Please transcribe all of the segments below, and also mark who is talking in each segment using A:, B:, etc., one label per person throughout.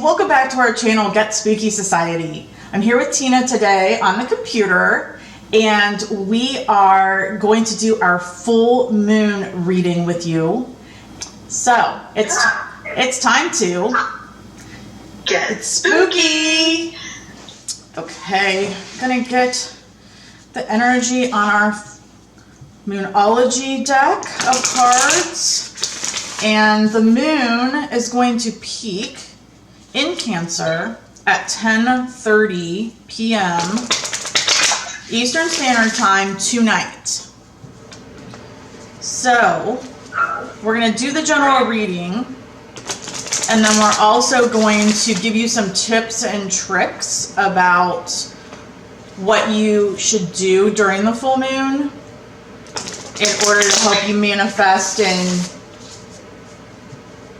A: welcome back to our channel, Get Spooky Society. I'm here with Tina today on the computer, and we are going to do our full moon reading with you. So, it's time to
B: get spooky.
A: Okay, gonna get the energy on our Moonology deck of cards. And the moon is going to peak in Cancer at 10:30 p.m. Eastern Standard Time tonight. So, we're going to do the general reading, and then we're also going to give you some tips and tricks about what you should do during the full moon in order to help you manifest and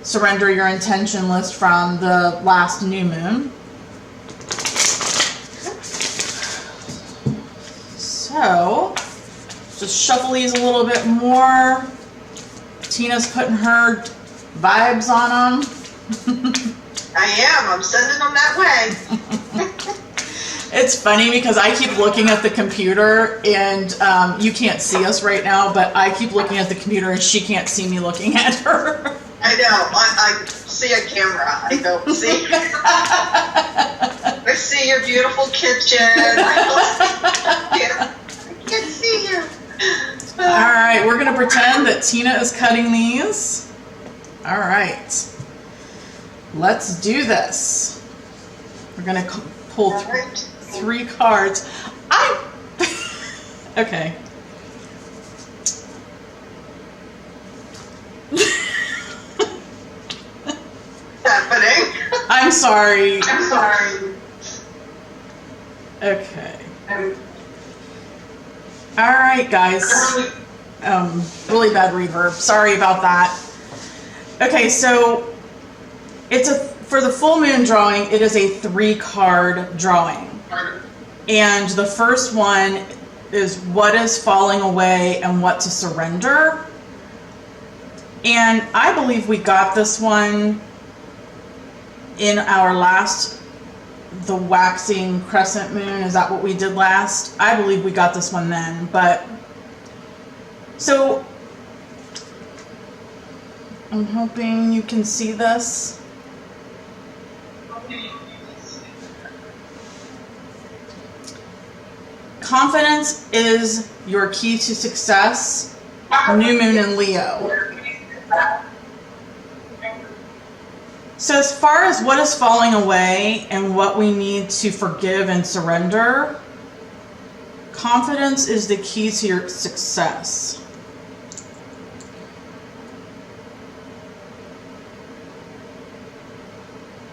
A: surrender your intention list from the last new moon. So, just shuffle these a little bit more. Tina's putting her vibes on them.
B: I'm sending them that way.
A: It's funny because I keep looking at the computer, and you can't see us right now, but I keep looking at the computer and she can't see me looking at her.
B: I know. I see a camera. I don't see. I see your beautiful kitchen. I can't see you.
A: All right, we're going to pretend that Tina is cutting these. All right. Let's do this. We're going to pull three cards. Okay.
B: Happening.
A: I'm sorry.
B: I'm sorry.
A: Okay. All right, guys. Really bad reverb. Sorry about that. Okay, so for the full moon drawing, it is a 3-card drawing. And the first one is what is falling away and what to surrender. And I believe we got this one in our last, the waxing crescent moon. Is that what we did last? I believe we got this one then. But so I'm hoping you can see this. Confidence is your key to success. New moon in Leo. So as far as what is falling away and what we need to forgive and surrender, confidence is the key to your success.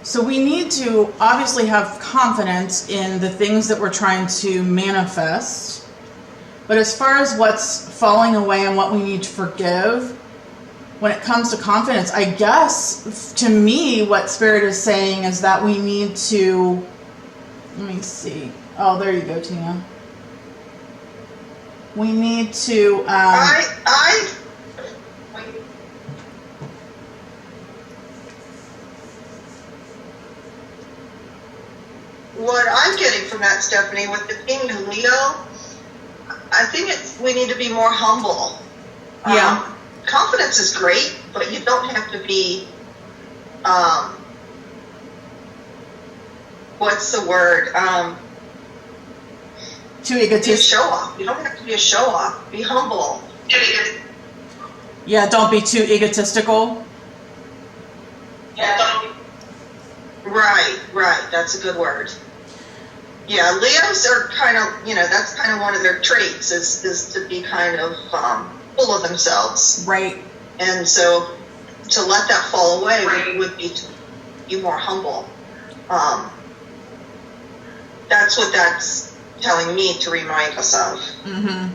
A: So we need to obviously have confidence in the things that we're trying to manifest. But as far as what's falling away and what we need to forgive, when it comes to confidence, I guess, to me, what Spirit is saying is that we need to, let me see. Oh, there you go, Tina. We need to,
B: what I'm getting from that, Stephanie, with the King in Leo, I think we need to be more humble.
A: Yeah.
B: Confidence is great, but you don't have to be, what's the word?
A: Too
B: Be a
A: egotistic.
B: show-off. You don't have to be a show-off. Be humble.
A: Yeah, don't be too egotistical.
B: Right. That's a good word. Yeah, Leos are kind of, that's kind of one of their traits is to be kind of full of themselves.
A: Right.
B: And so to let that fall away would be to be more humble. That's what that's telling me to remind us of.
A: Mm-hmm.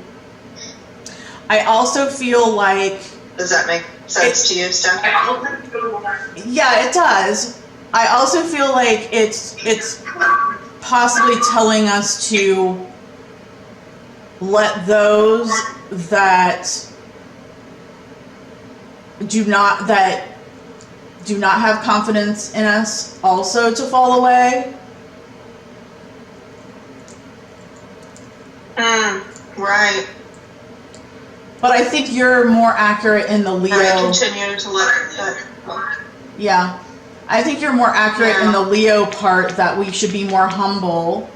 A: I also feel like...
B: Does that make sense to you, Steph?
A: Yeah, it does. I also feel like it's possibly telling us to let those that do not have confidence in us also to fall away.
B: Right.
A: But I think you're more accurate in the Leo.
B: Continue to let
A: Yeah. I think you're more accurate in the Leo part, that we should be more humble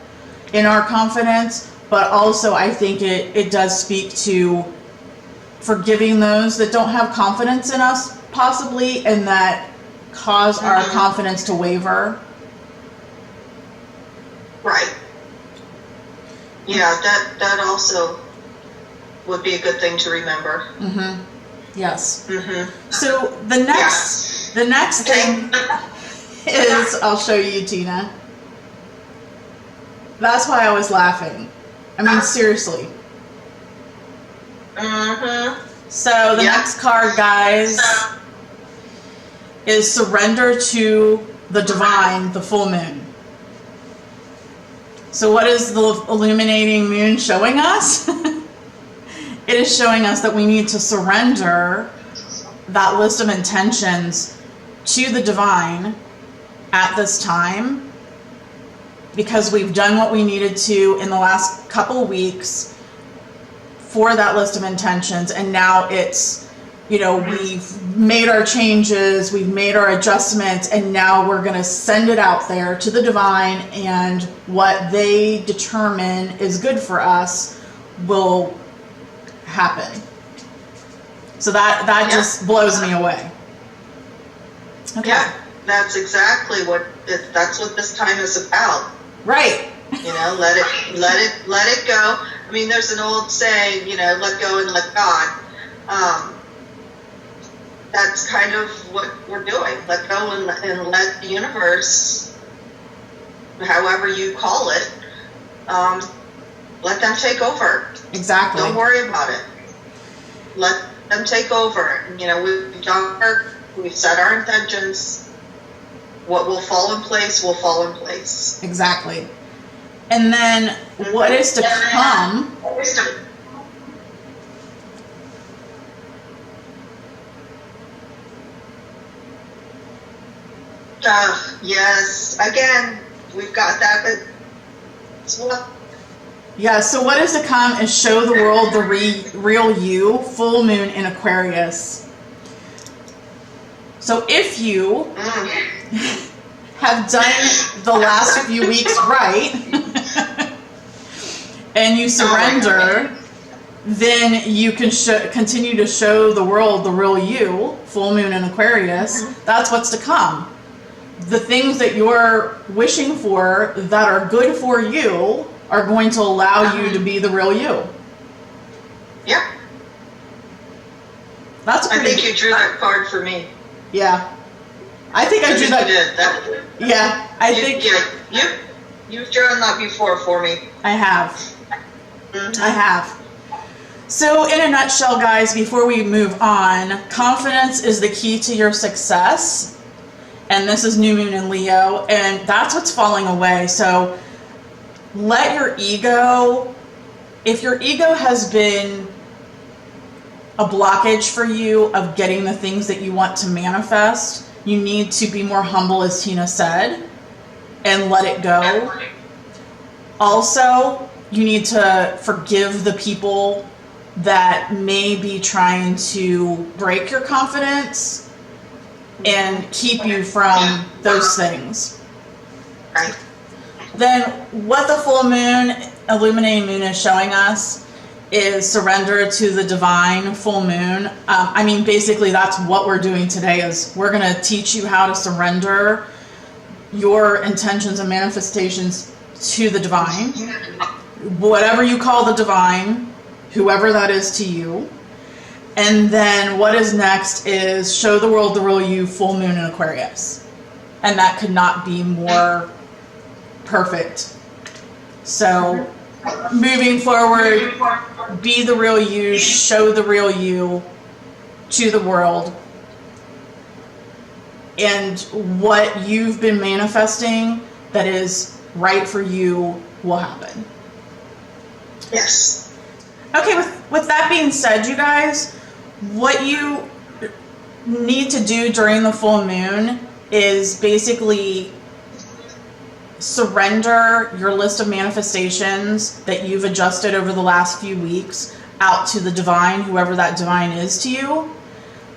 A: in our confidence, but also I think it does speak to forgiving those that don't have confidence in us, possibly, and that cause our confidence to waver.
B: Right. Yeah, that also would be a good thing to remember.
A: Yes.
B: Mm-hmm.
A: So the next thing is, I'll show you, Tina. That's why I was laughing. I mean, seriously. So the next card, guys, is surrender to the divine, the full moon. So what is the illuminating moon showing us? It is showing us that we need to surrender that list of intentions to the divine at this time, because we've done what we needed to in the last couple weeks for that list of intentions, and now it's, we've made our changes, we've made our adjustments, and now we're going to send it out there to the divine, and what they determine is good for us will happen. So that just blows me away. Okay.
B: Yeah, that's exactly that's what this time is about.
A: Right.
B: Let it go. I mean, there's an old saying, let go and let God. That's kind of what we're doing. Let go and let the universe, however you call it, let them take over.
A: Exactly.
B: Don't worry about it. Let them take over. We've done work. We've set our intentions. What will fall in place will fall in place.
A: Exactly. And then what is to come?
B: Yes. Again, we've got that. But
A: yeah, so what is to come is show the world the real you, full moon in Aquarius. So if you have done the last few weeks right, and you surrender, then you can continue to show the world the real you, full moon in Aquarius. That's what's to come. The things that you're wishing for that are good for you are going to allow you to be the real you.
B: Yeah.
A: That's
B: I think you drew that card for me.
A: Yeah. I think I drew that.
B: You did. That.
A: Yeah, I think.
B: Yeah, you've drawn that before for me.
A: I have. I have. So in a nutshell, guys, before we move on, confidence is the key to your success. And this is new moon in Leo, and that's what's falling away. So let your ego, if your ego has been a blockage for you of getting the things that you want to manifest, you need to be more humble, as Tina said, and let it go. Also, you need to forgive the people that may be trying to break your confidence and keep you from those things.
B: Right.
A: Then what the full moon, illuminating moon, is showing us is surrender to the divine full moon. Basically that's what we're doing today, is we're going to teach you how to surrender your intentions and manifestations to the divine. Whatever you call the divine, whoever that is to you. And then what is next is show the world the real you, full moon in Aquarius. And that could not be more perfect. So moving forward, be the real you, show the real you to the world. And what you've been manifesting that is right for you will happen.
B: Yes.
A: Okay, with that being said, you guys, what you need to do during the full moon is basically surrender your list of manifestations that you've adjusted over the last few weeks out to the divine, whoever that divine is to you.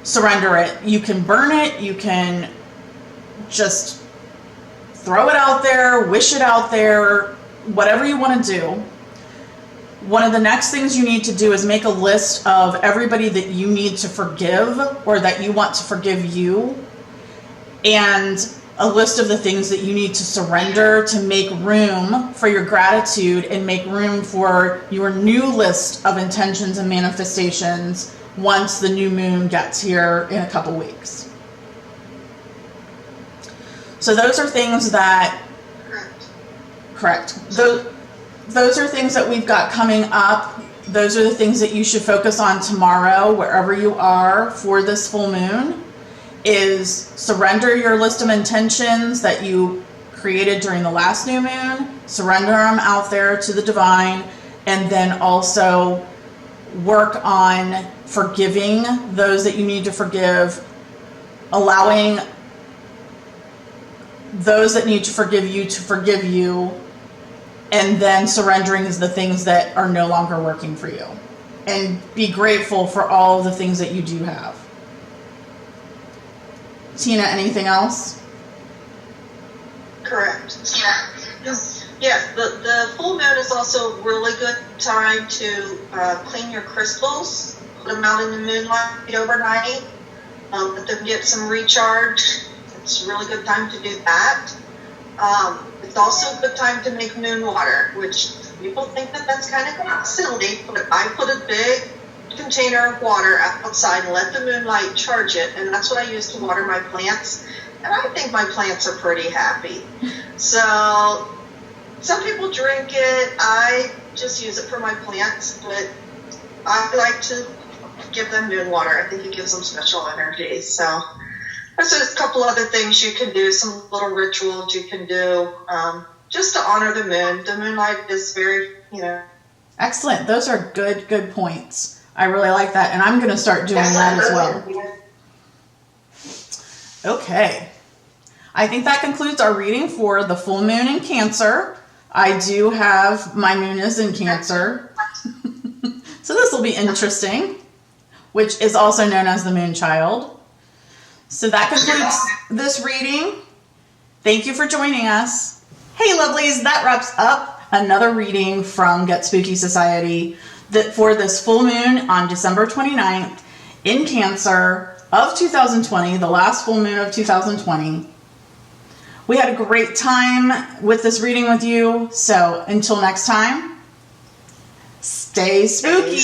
A: Surrender it. You can burn it. You can just throw it out there, wish it out there, whatever you want to do. One of the next things you need to do is make a list of everybody that you need to forgive or that you want to forgive you, and a list of the things that you need to surrender to make room for your gratitude and make room for your new list of intentions and manifestations once the new moon gets here in a couple weeks. So those are things that, correct. Those are things that we've got coming up. Those are the things that you should focus on tomorrow, wherever you are for this full moon, is surrender your list of intentions that you created during the last new moon, surrender them out there to the divine, and then also work on forgiving those that you need to forgive, allowing those that need to forgive you, and then surrendering is the things that are no longer working for you. And be grateful for all the things that you do have. Tina, anything else?
B: Correct. Yes, the full moon is also a really good time to clean your crystals, put them out in the moonlight overnight, let them get some recharge. It's a really good time to do that. It's also a good time to make moon water, which people think that that's kind of silly, but I put a big container of water outside and let the moonlight charge it, and that's what I use to water my plants, and I think my plants are pretty happy. So some people drink it. I just use it for my plants, but I like to give them moon water. I think it gives them special energy. So there's a couple other things you can do, some little rituals you can do, just to honor the moon. The moonlight is very,
A: Excellent. Those are good points. I really like that, and I'm going to start doing that as well. Okay. I think that concludes our reading for the full moon in Cancer. I do have, my moon is in Cancer. So this will be interesting, which is also known as the moon child. So that concludes this reading. Thank you for joining us. Hey lovelies, that wraps up another reading from Get Spooky Society for this full moon on December 29th in Cancer of 2020, the last full moon of 2020. We had a great time with this reading with you, so until next time, stay spooky.